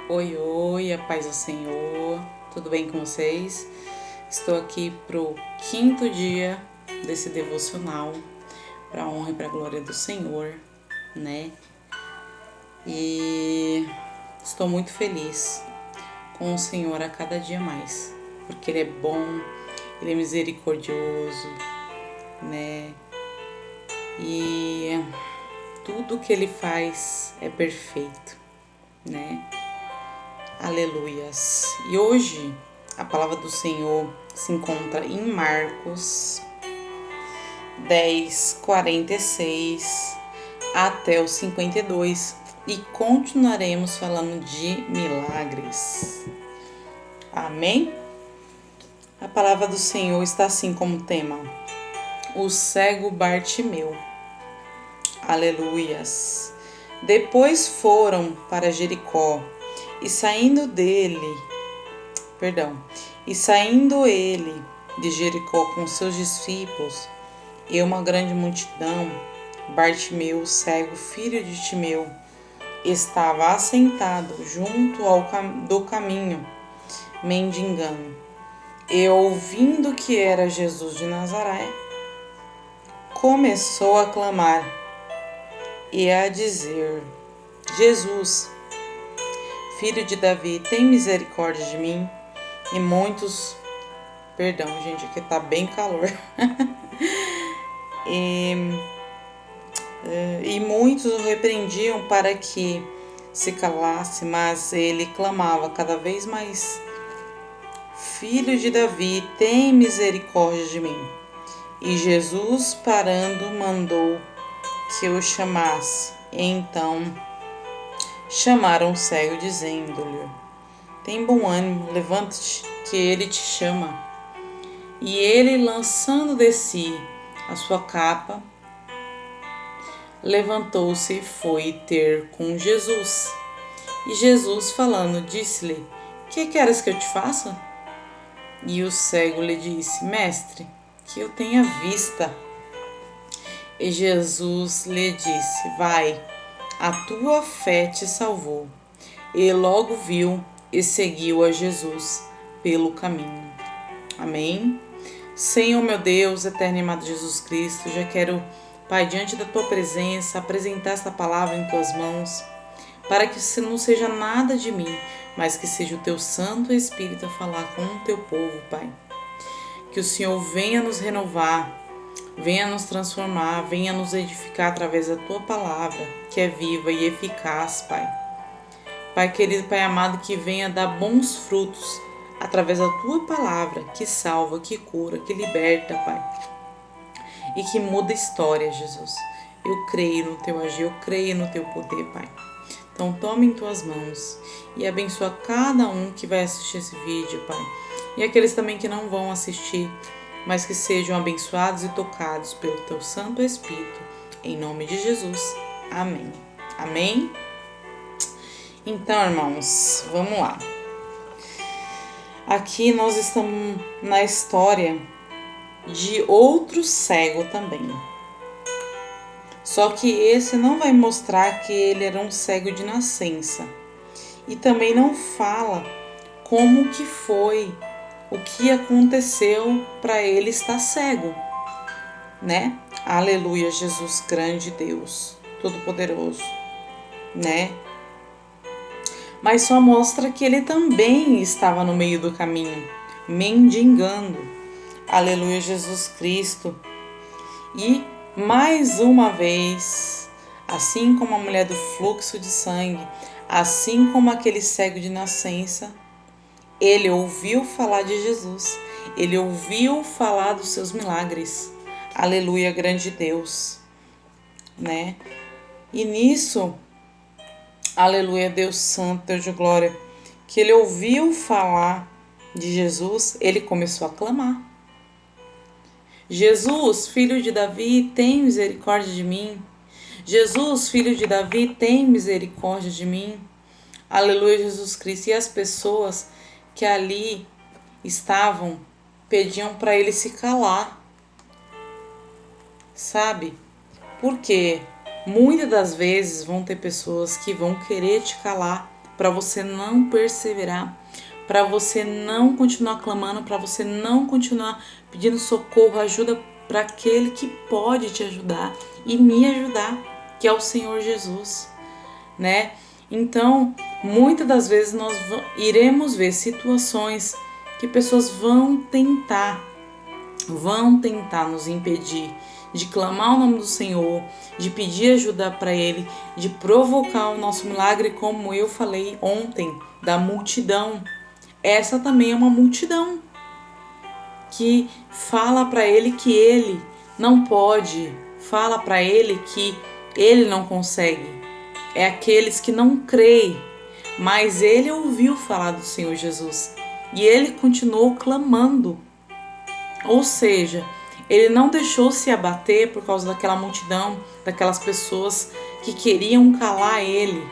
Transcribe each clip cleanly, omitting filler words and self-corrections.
Oi, oi, a paz do Senhor, tudo bem com vocês? Estou aqui pro quinto dia desse devocional, para a honra e para a glória do Senhor, né? E estou muito feliz com o Senhor a cada dia mais, porque Ele é bom, Ele é misericordioso, né? E tudo que Ele faz é perfeito, né? Aleluias. E hoje a palavra do Senhor se encontra em Marcos 10:46 até o 52 e continuaremos falando de milagres. Amém? A palavra do Senhor está assim como tema: o cego Bartimeu. Aleluias. Depois foram para Jericó e saindo ele de Jericó com seus discípulos e uma grande multidão, Bartimeu, cego, filho de Timeu, estava assentado junto do caminho, mendigando. E ouvindo que era Jesus de Nazaré, começou a clamar e a dizer: Jesus, filho de Davi, tem misericórdia de mim. E muitos, perdão, gente, aqui tá bem calor. E muitos o repreendiam para que se calasse, mas ele clamava cada vez mais: Filho de Davi, tem misericórdia de mim. E Jesus, parando, mandou que o chamasse. E então chamaram o cego, dizendo-lhe: Tem bom ânimo, levanta-te, que ele te chama. E ele, lançando de si a sua capa, levantou-se e foi ter com Jesus. E Jesus, falando, disse-lhe: Que queres que eu te faça? E o cego lhe disse: Mestre, que eu tenha vista. E Jesus lhe disse: Vai, a tua fé te salvou. E logo viu e seguiu a Jesus pelo caminho. Amém? Senhor, meu Deus, eterno e amado Jesus Cristo, já quero, Pai, diante da tua presença, apresentar esta palavra em tuas mãos, para que não seja nada de mim, mas que seja o teu Santo Espírito a falar com o teu povo, Pai. Que o Senhor venha nos renovar, venha nos transformar, venha nos edificar através da tua palavra, que é viva e eficaz, Pai. Pai querido, Pai amado, que venha dar bons frutos através da tua palavra, que salva, que cura, que liberta, Pai. E que muda a história, Jesus. Eu creio no teu agir, eu creio no teu poder, Pai. Então tome em tuas mãos e abençoa cada um que vai assistir esse vídeo, Pai. E aqueles também que não vão assistir, mas que sejam abençoados e tocados pelo teu Santo Espírito. Em nome de Jesus. Amém. Amém? Então, irmãos, vamos lá. Aqui nós estamos na história de outro cego também. Só que esse não vai mostrar que ele era um cego de nascença. E também não fala como que foi, o que aconteceu para ele estar cego, né? Aleluia, Jesus, grande Deus, Todo-Poderoso, né? Mas só mostra que ele também estava no meio do caminho, mendigando. Aleluia, Jesus Cristo. E mais uma vez, assim como a mulher do fluxo de sangue, assim como aquele cego de nascença, ele ouviu falar de Jesus, ele ouviu falar dos seus milagres. Aleluia, grande Deus, né? E nisso, aleluia, Deus Santo, Deus de glória, que ele ouviu falar de Jesus, ele começou a clamar: Jesus, filho de Davi, tem misericórdia de mim. Jesus, filho de Davi, tem misericórdia de mim. Aleluia, Jesus Cristo. E as pessoas que ali estavam pediam para ele se calar, sabe? Porque muitas das vezes vão ter pessoas que vão querer te calar para você não perseverar, para você não continuar clamando, para você não continuar pedindo socorro, ajuda para aquele que pode te ajudar e me ajudar, que é o Senhor Jesus, né? Então, muitas das vezes nós iremos ver situações que pessoas vão tentar nos impedir de clamar o nome do Senhor, de pedir ajuda para Ele, de provocar o nosso milagre, como eu falei ontem, da multidão. Essa também é uma multidão que fala para Ele que Ele não pode, fala para Ele que Ele não consegue. É aqueles que não creem, mas Ele ouviu falar do Senhor Jesus e Ele continuou clamando. Ou seja, Ele não deixou se abater por causa daquela multidão, daquelas pessoas que queriam calar Ele.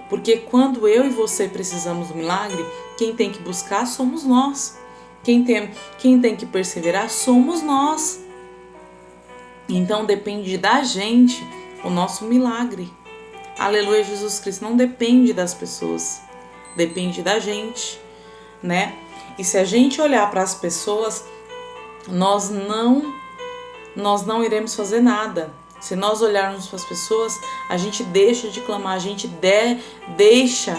Porque quando eu e você precisamos do milagre, quem tem que buscar somos nós. Quem tem que perseverar somos nós. Então depende da gente o nosso milagre. Aleluia, Jesus Cristo. Não depende das pessoas, depende da gente, né? E se a gente olhar para as pessoas, nós não iremos fazer nada. Se nós olharmos para as pessoas, a gente deixa de clamar, a gente deixa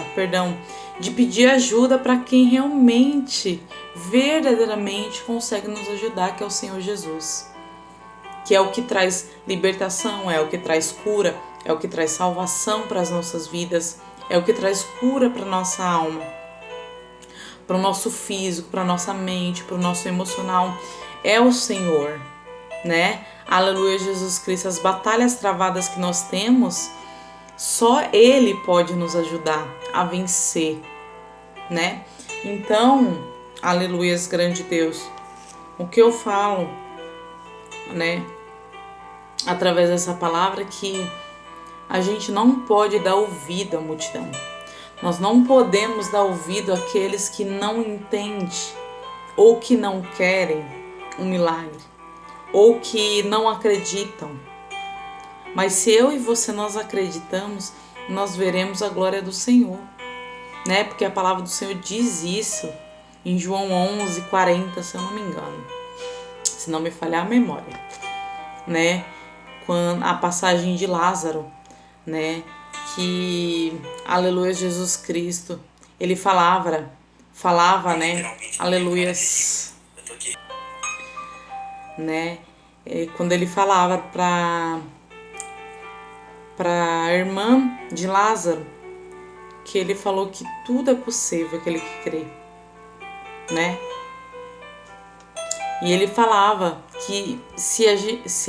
de pedir ajuda para quem realmente, verdadeiramente consegue nos ajudar, que é o Senhor Jesus. Que é o que traz libertação, é o que traz cura, é o que traz salvação para as nossas vidas, é o que traz cura para a nossa alma, para o nosso físico, para a nossa mente, para o nosso emocional. É o Senhor, né? Aleluia, Jesus Cristo. As batalhas travadas que nós temos, só Ele pode nos ajudar a vencer, né? Então, aleluia, grande Deus. O que eu falo, né, através dessa palavra, que a gente não pode dar ouvido à multidão. Nós não podemos dar ouvido àqueles que não entendem ou que não querem um milagre, ou que não acreditam. Mas se eu e você nós acreditamos, nós veremos a glória do Senhor, né? Porque a palavra do Senhor diz isso em João 11:40, se eu não me engano, se não me falhar a memória, né? Quando a passagem de Lázaro, né? Que, aleluia, Jesus Cristo, ele falava, né? Aleluias, né? Quando ele falava para a irmã de Lázaro, que ele falou que tudo é possível aquele que crê, né? E ele falava que se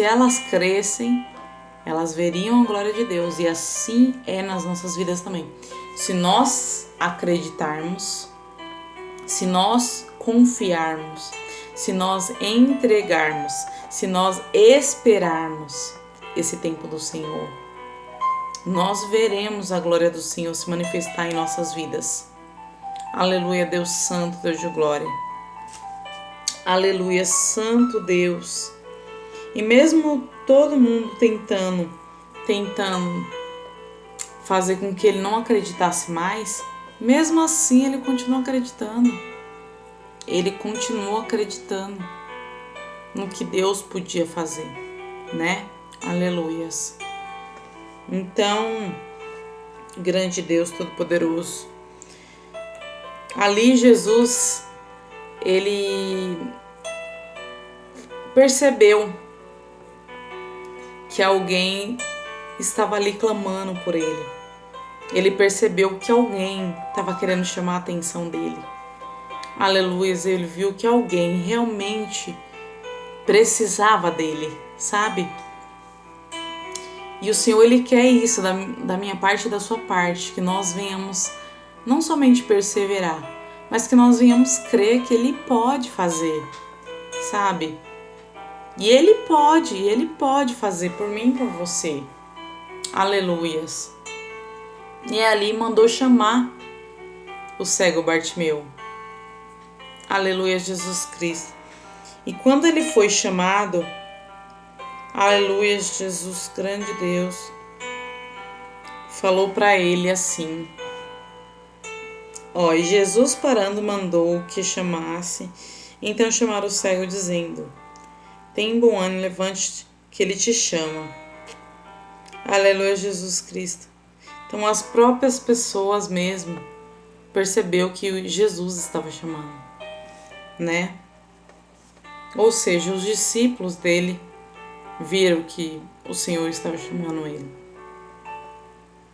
elas crescem, elas veriam a glória de Deus. E assim é nas nossas vidas também. Se nós acreditarmos, se nós confiarmos, se nós entregarmos, se nós esperarmos esse tempo do Senhor, nós veremos a glória do Senhor se manifestar em nossas vidas. Aleluia, Deus Santo, Deus de glória. Aleluia, Santo Deus. E mesmo todo mundo tentando fazer com que ele não acreditasse mais, mesmo assim ele continuou acreditando. Ele continuou acreditando no que Deus podia fazer, né? Aleluias. Então, grande Deus Todo-Poderoso, ali Jesus, ele percebeu que alguém estava ali clamando por ele. Ele percebeu que alguém estava querendo chamar a atenção dele. Aleluia, ele viu que alguém realmente precisava dele, sabe? E o Senhor, ele quer isso da minha parte e da sua parte, que nós venhamos não somente perseverar, mas que nós venhamos crer que ele pode fazer, sabe? E ele pode fazer por mim e por você. Aleluias. E ali mandou chamar o cego Bartimeu. Aleluia, Jesus Cristo. E quando ele foi chamado, aleluia, Jesus, grande Deus, falou para ele assim: Ó, e Jesus parando mandou que chamasse. Então chamaram o cego dizendo: tem bom ânimo, levante-te, que ele te chama. Aleluia, Jesus Cristo. Então as próprias pessoas mesmo percebeu que Jesus estava chamando, né? Ou seja, os discípulos dele viram que o Senhor estava chamando ele,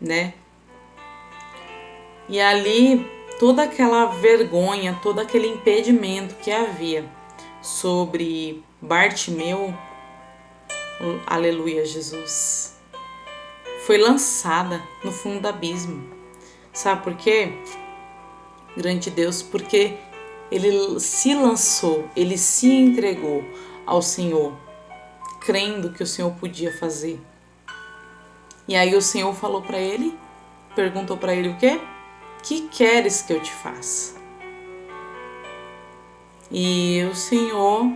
né? E ali toda aquela vergonha, todo aquele impedimento que havia sobre Bartimeu, aleluia, Jesus, foi lançada no fundo do abismo. Sabe por quê? Grande Deus, porque ele se lançou, ele se entregou ao Senhor, crendo que o Senhor podia fazer. E aí o Senhor falou para ele, perguntou para ele o quê? Que queres que eu te faça? E o Senhor,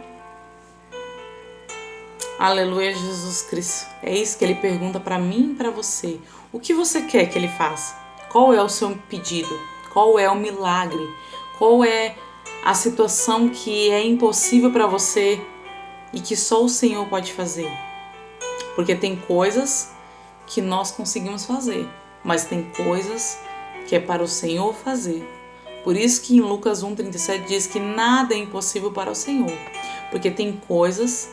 aleluia, Jesus Cristo, é isso que ele pergunta para mim e para você. O que você quer que ele faça? Qual é o seu pedido? Qual é o milagre? Qual é a situação que é impossível para você e que só o Senhor pode fazer? Porque tem coisas que nós conseguimos fazer, mas tem coisas que é para o Senhor fazer. Por isso que em Lucas 1,37 diz que nada é impossível para o Senhor. Porque tem coisas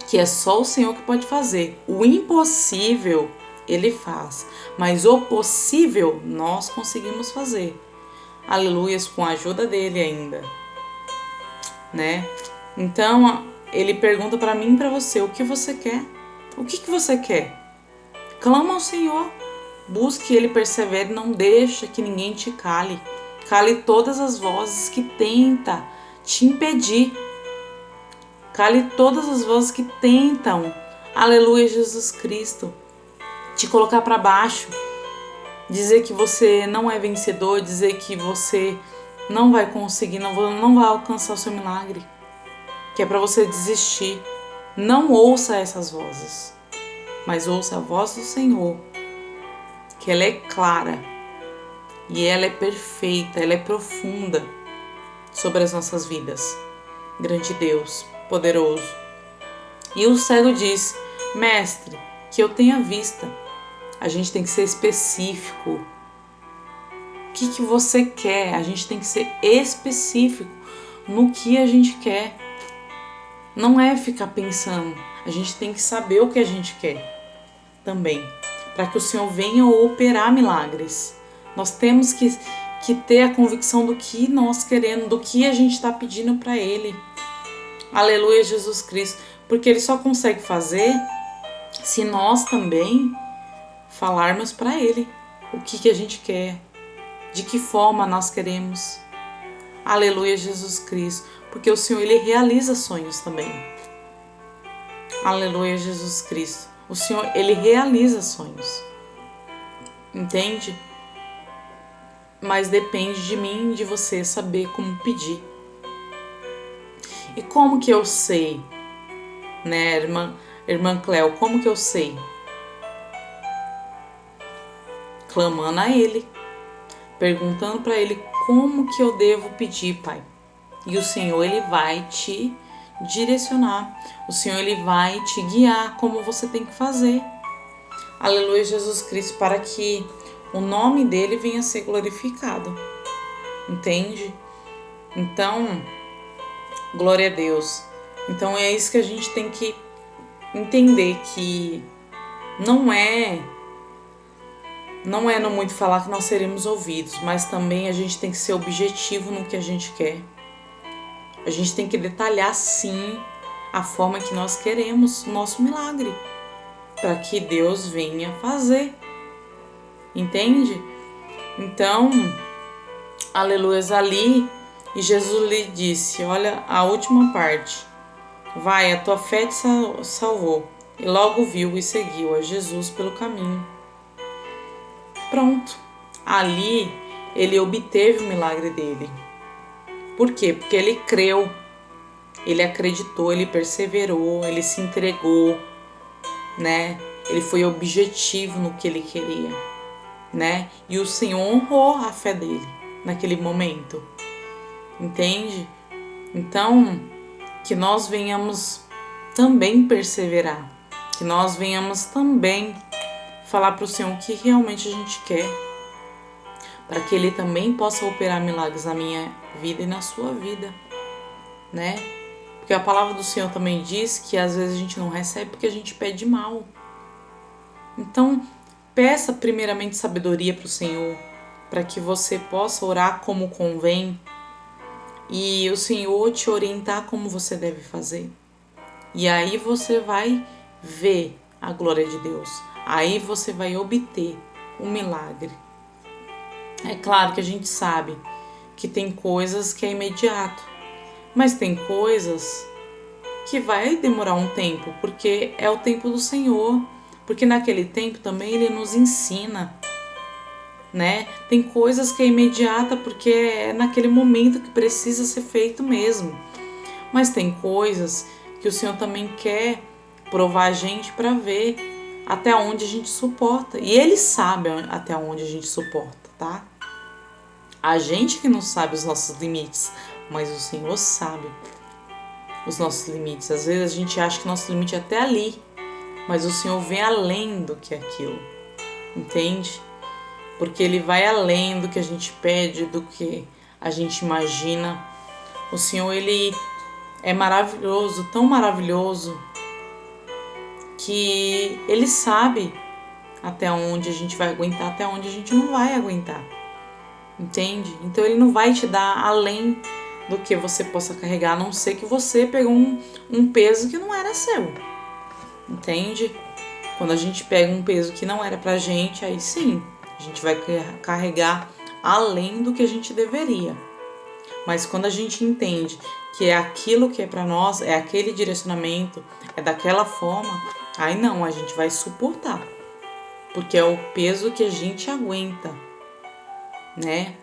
que é só o Senhor que pode fazer. O impossível Ele faz, mas o possível nós conseguimos fazer. Aleluias, com a ajuda dele ainda, né? Então ele pergunta para mim e para você: o que você quer? O que você quer? Clama ao Senhor, busque Ele, persevere, não deixa que ninguém te cale. Cale todas as vozes que tentam te impedir. Cale todas as vozes que tentam, aleluia, Jesus Cristo, te colocar para baixo, dizer que você não é vencedor, dizer que você não vai conseguir, não vai alcançar o seu milagre, que é para você desistir. Não ouça essas vozes, mas ouça a voz do Senhor, que ela é clara e ela é perfeita, ela é profunda sobre as nossas vidas. Grande Deus, poderoso. E o cego disse: mestre, que eu tenha vista. A gente tem que ser específico. O que você quer? A gente tem que ser específico no que a gente quer. Não é ficar pensando. A gente tem que saber o que a gente quer também, para que o Senhor venha operar milagres. Nós temos que ter a convicção do que nós queremos, do que a gente está pedindo para Ele. Aleluia, Jesus Cristo. Porque Ele só consegue fazer se nós também falarmos para Ele o que a gente quer, de que forma nós queremos. Aleluia, Jesus Cristo. Porque o Senhor, Ele realiza sonhos também. Aleluia, Jesus Cristo. O Senhor, Ele realiza sonhos. Entende? Mas depende de mim e de você saber como pedir. E como que eu sei, né, irmã Cléo, como que eu sei? Clamando a Ele, perguntando para Ele como que eu devo pedir, Pai. E o Senhor, Ele vai te direcionar. O Senhor, Ele vai te guiar como você tem que fazer. Aleluia, Jesus Cristo, para que o nome dEle venha a ser glorificado. Entende? Então, glória a Deus. Então é isso que a gente tem que entender, que não é no muito falar que nós seremos ouvidos, mas também a gente tem que ser objetivo no que a gente quer. A gente tem que detalhar sim a forma que nós queremos o nosso milagre, para que Deus venha fazer. Entende? Então, aleluia, ali, e Jesus lhe disse, olha a última parte: vai, a tua fé te salvou. E logo viu e seguiu a Jesus pelo caminho. Pronto. Ali ele obteve o milagre dele. Por quê? Porque ele creu, ele acreditou, ele perseverou, ele se entregou, né? Ele foi objetivo no que ele queria, né? E o Senhor honrou a fé dele. naquele momento. Entende? Então, que nós venhamos também perseverar, que nós venhamos também falar para o Senhor o que realmente a gente quer, para que Ele também possa operar milagres na minha vida e na sua vida, né? Porque a palavra do Senhor também diz que às vezes a gente não recebe porque a gente pede mal. Então, peça primeiramente sabedoria para o Senhor, para que você possa orar como convém e o Senhor te orientar como você deve fazer. E aí você vai ver a glória de Deus. Aí você vai obter um milagre. É claro que a gente sabe que tem coisas que é imediato, mas tem coisas que vai demorar um tempo, porque é o tempo do Senhor. Porque naquele tempo também Ele nos ensina, né? Tem coisas que é imediata porque é naquele momento que precisa ser feito mesmo. Mas tem coisas que o Senhor também quer provar a gente para ver até onde a gente suporta. E Ele sabe até onde a gente suporta, tá? A gente que não sabe os nossos limites, mas o Senhor sabe os nossos limites. Às vezes a gente acha que nosso limite é até ali, mas o Senhor vem além do que aquilo, entende? Porque Ele vai além do que a gente pede, do que a gente imagina. O Senhor, Ele é maravilhoso, tão maravilhoso, que Ele sabe até onde a gente vai aguentar, até onde a gente não vai aguentar, entende? Então Ele não vai te dar além do que você possa carregar, a não ser que você pegou um peso que não era seu, entende? Quando a gente pega um peso que não era pra gente, aí sim, a gente vai carregar além do que a gente deveria. Mas quando a gente entende que é aquilo que é pra nós, é aquele direcionamento, é daquela forma, aí não, a gente vai suportar. Porque é o peso que a gente aguenta, né?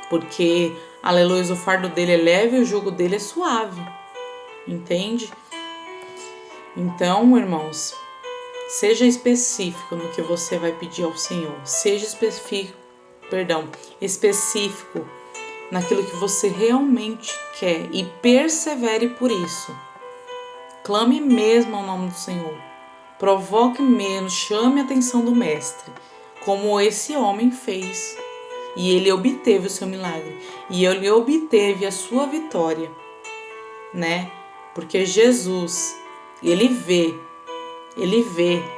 Porque, aleluia, o fardo dele é leve e o jugo dele é suave. Entende? Então, irmãos, seja específico no que você vai pedir ao Senhor. Seja específico naquilo que você realmente quer e persevere por isso. Clame mesmo ao nome do Senhor. Provoque mesmo, chame a atenção do Mestre, como esse homem fez. E ele obteve o seu milagre. E ele obteve a sua vitória, né? Porque Jesus, ele vê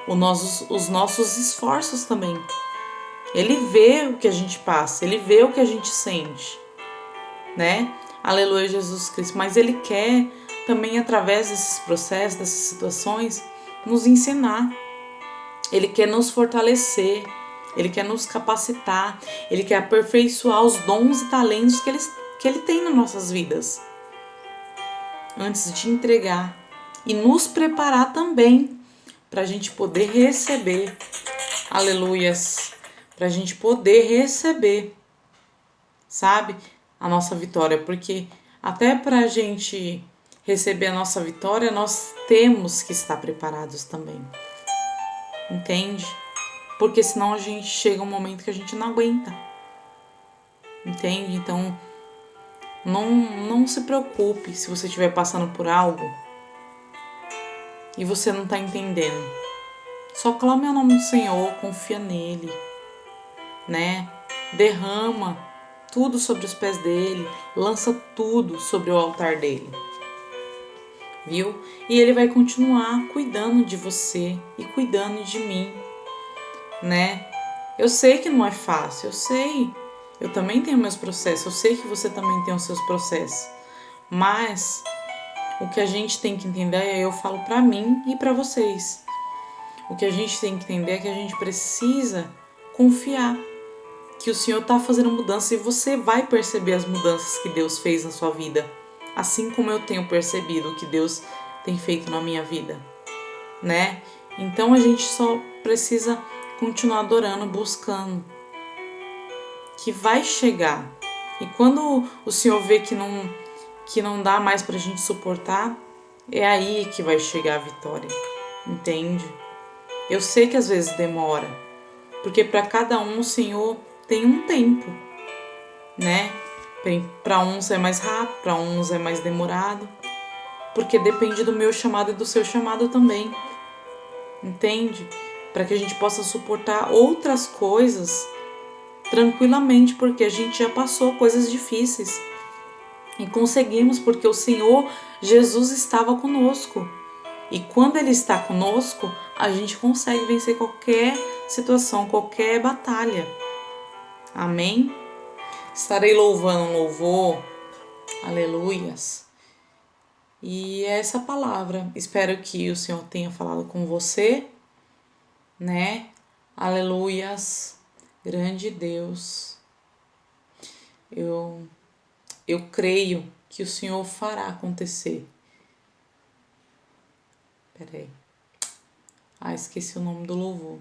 os nossos esforços também. Ele vê o que a gente passa, ele vê o que a gente sente, né? Aleluia, Jesus Cristo. Mas ele quer também, através desses processos, dessas situações, nos ensinar. Ele quer nos fortalecer, ele quer nos capacitar, ele quer aperfeiçoar os dons e talentos que ele tem nas nossas vidas, antes de entregar, e nos preparar também para a gente poder receber, aleluias, para a gente poder receber, sabe, a nossa vitória, porque até para a gente receber a nossa vitória, nós temos que estar preparados também, entende? Porque senão a gente chega um momento que a gente não aguenta, entende? Então, não se preocupe se você estiver passando por algo e você não está entendendo. Só clame o nome do Senhor, confia nele, né? Derrama tudo sobre os pés dele, lança tudo sobre o altar dele, viu? E ele vai continuar cuidando de você e cuidando de mim, né? Eu sei que não é fácil, eu sei. Eu também tenho meus processos, eu sei que você também tem os seus processos. Mas o que a gente tem que entender, eu falo pra mim e pra vocês. O que a gente tem que entender é que a gente precisa confiar que o Senhor tá fazendo mudança e você vai perceber as mudanças que Deus fez na sua vida. Assim como eu tenho percebido o que Deus tem feito na minha vida, né? Então a gente só precisa continuar adorando, buscando, que vai chegar. E quando o Senhor vê que não dá mais pra gente suportar, é aí que vai chegar a vitória, entende? Eu sei que às vezes demora, porque para cada um o Senhor tem um tempo, né? Para uns é mais rápido, para uns é mais demorado, porque depende do meu chamado e do seu chamado também, entende? Para que a gente possa suportar outras coisas tranquilamente, porque a gente já passou coisas difíceis e conseguimos, porque o Senhor Jesus estava conosco. E quando Ele está conosco, a gente consegue vencer qualquer situação, qualquer batalha. Amém? Estarei louvando um louvor, aleluias. E é essa palavra. Espero que o Senhor tenha falado com você, né? Aleluias. Grande Deus. Eu creio que o Senhor fará acontecer. Peraí. Esqueci o nome do louvor.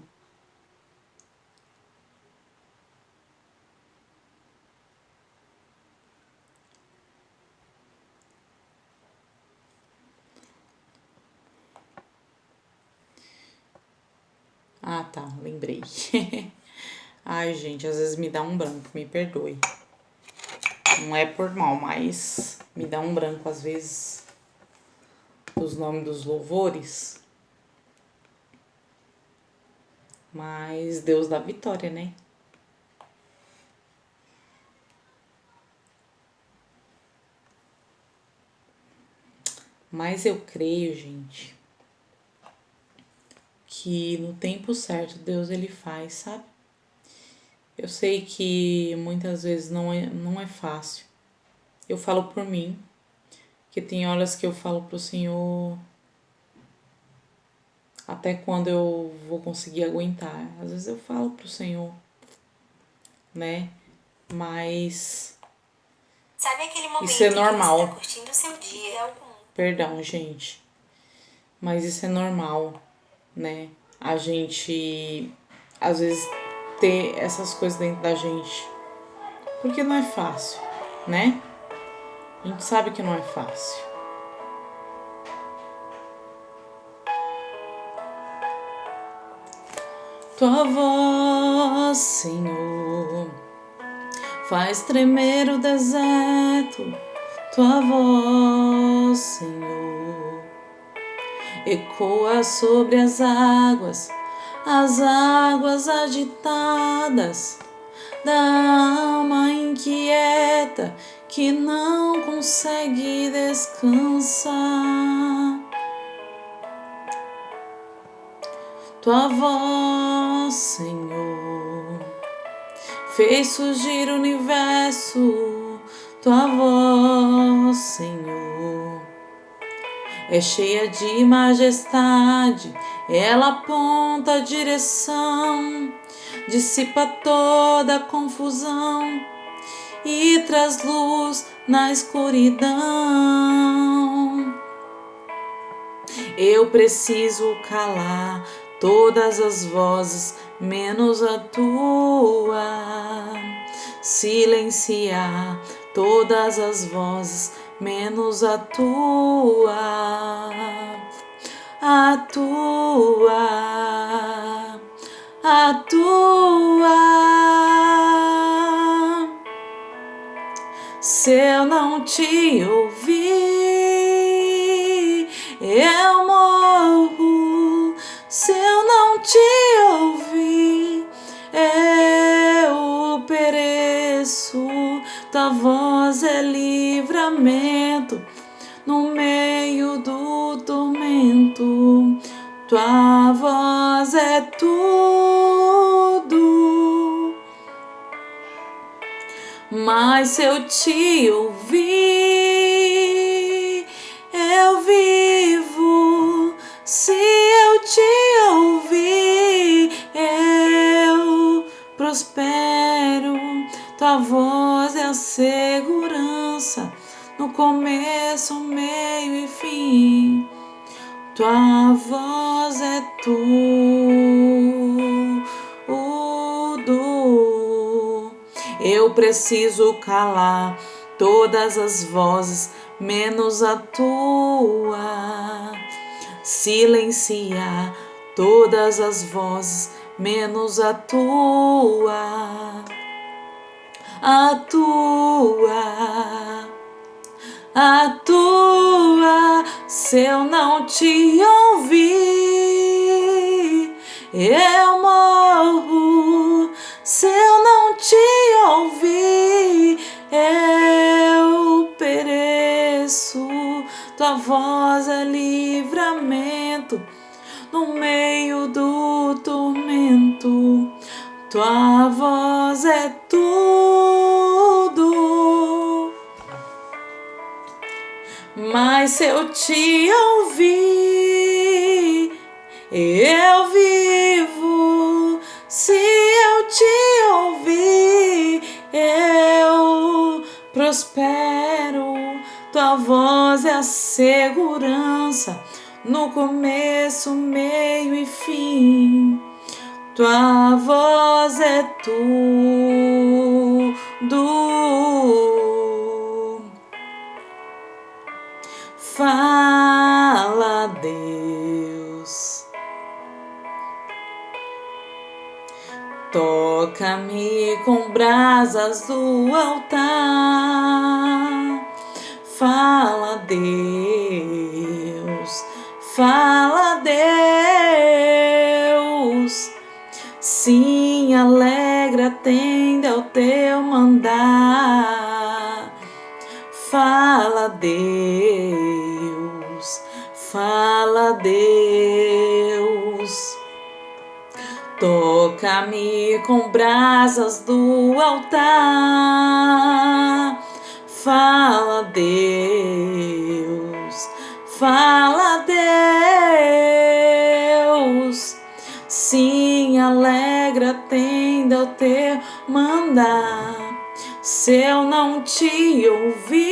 Tá, lembrei. Ai, gente, às vezes me dá um branco, me perdoe. Não é por mal, mas me dá um branco às vezes dos nomes dos louvores. Mas Deus dá vitória, né? Mas eu creio, gente, que no tempo certo Deus ele faz, sabe? Eu sei que muitas vezes não é fácil. Eu falo por mim, que tem horas que eu falo pro Senhor até quando eu vou conseguir aguentar. Às vezes eu falo pro Senhor, né? Mas sabe aquele momento isso é normal. que você tá curtindo o seu dia? Perdão, gente. Mas isso é normal, né? A gente às vezes ter essas coisas dentro da gente. Porque não é fácil, né? A gente sabe que não é fácil. Tua voz, Senhor, faz tremer o deserto. Tua voz, Senhor, ecoa sobre as águas agitadas da alma inquieta que não consegue descansar. Tua voz, Senhor, fez surgir o universo. Tua voz, Senhor, é cheia de majestade. Ela aponta a direção, dissipa toda a confusão e traz luz na escuridão. Eu preciso calar todas as vozes, menos a tua. Silenciar todas as vozes, menos a tua. A tua. Se eu não te ouvir, eu morro. Se eu não te ouvir, eu pereço. Tua voz é livramento no meio do tormento. Tua voz é tudo. Mas se eu te ouvir, eu vivo. Se eu te ouvir, eu prospero. Tua voz é a segurança no começo, meio e fim. Tua voz é tudo. Eu preciso calar todas as vozes, menos a tua. Silenciar todas as vozes, menos a tua. atua. Se eu não te ouvir, eu morro. Se eu não te ouvir, eu pereço. Tua voz é livramento no meio do tormento. Tua voz é tudo. Mas se eu te ouvir, eu vivo. Se eu te ouvir, eu prospero. Tua voz é a segurança no começo, meio e fim. Tua voz é tudo. Fala, Deus. Toca-me com brasas do altar. Fala, Deus. Fala, Deus. Sim, alegra, atende ao teu mandar. Fala, Deus. Fala, Deus. Toca-me com brasas do altar. Fala, Deus. Fala, Deus. Sim, alegra, atenda ao teu mandar. Se eu não te ouvir,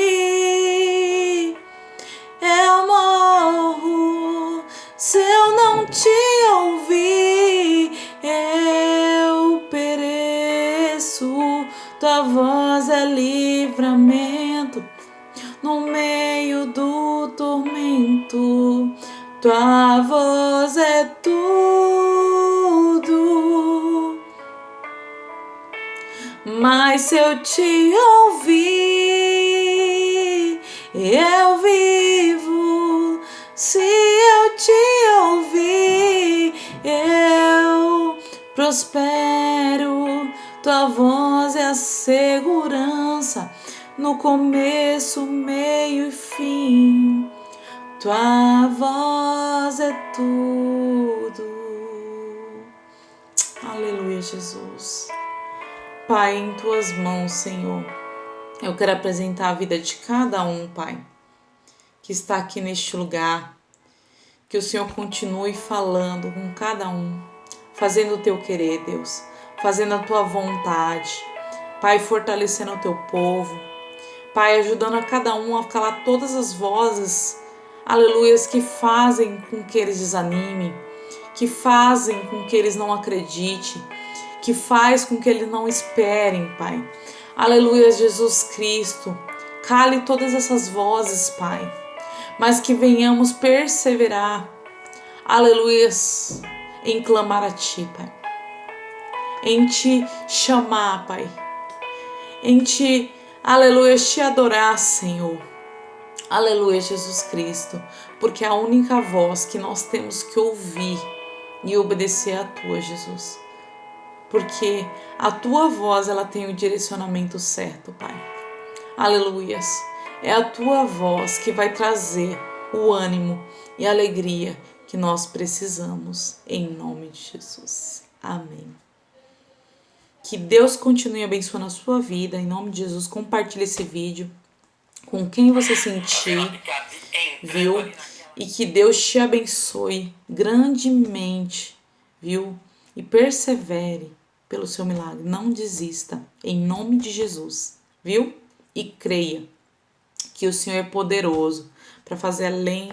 eu morro. Se eu não te ouvir, eu pereço. Tua voz é livramento no meio do tormento. Tua voz é tudo. Mas se eu te ouvir, eu vivo. Se eu te ouvir, eu prospero. Tua voz é a segurança no começo, meio e fim. Tua voz é tudo. Aleluia, Jesus. Pai, em tuas mãos, Senhor, eu quero apresentar a vida de cada um, Pai, que está aqui neste lugar. Que o Senhor continue falando com cada um, fazendo o teu querer, Deus, fazendo a tua vontade. Pai, fortalecendo o teu povo. Pai, ajudando a cada um a calar todas as vozes, aleluias, que fazem com que eles desanimem, que fazem com que eles não acreditem, que faz com que eles não esperem, Pai. Aleluia, Jesus Cristo. Cale todas essas vozes, Pai, mas que venhamos perseverar, aleluias, em clamar a Ti, Pai, em Te chamar, Pai, em Te, aleluia, Te adorar, Senhor. Aleluia, Jesus Cristo, porque é a única voz que nós temos que ouvir e obedecer é a Tua, Jesus. Porque a Tua voz, ela tem o direcionamento certo, Pai. Aleluias. É a Tua voz que vai trazer o ânimo e a alegria que nós precisamos, em nome de Jesus. Amém. Que Deus continue abençoando a sua vida, em nome de Jesus. Compartilhe esse vídeo com quem você sentir, viu? E que Deus te abençoe grandemente, viu? E persevere pelo seu milagre. Não desista, em nome de Jesus, viu? E creia que o Senhor é poderoso para fazer além,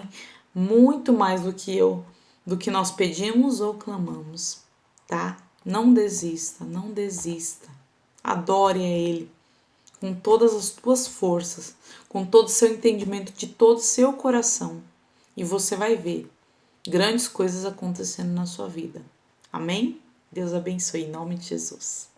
muito mais do que nós pedimos ou clamamos, tá? Não desista, não desista. Adore a Ele com todas as tuas forças, com todo o seu entendimento, de todo o seu coração. E você vai ver grandes coisas acontecendo na sua vida. Amém? Deus abençoe em nome de Jesus.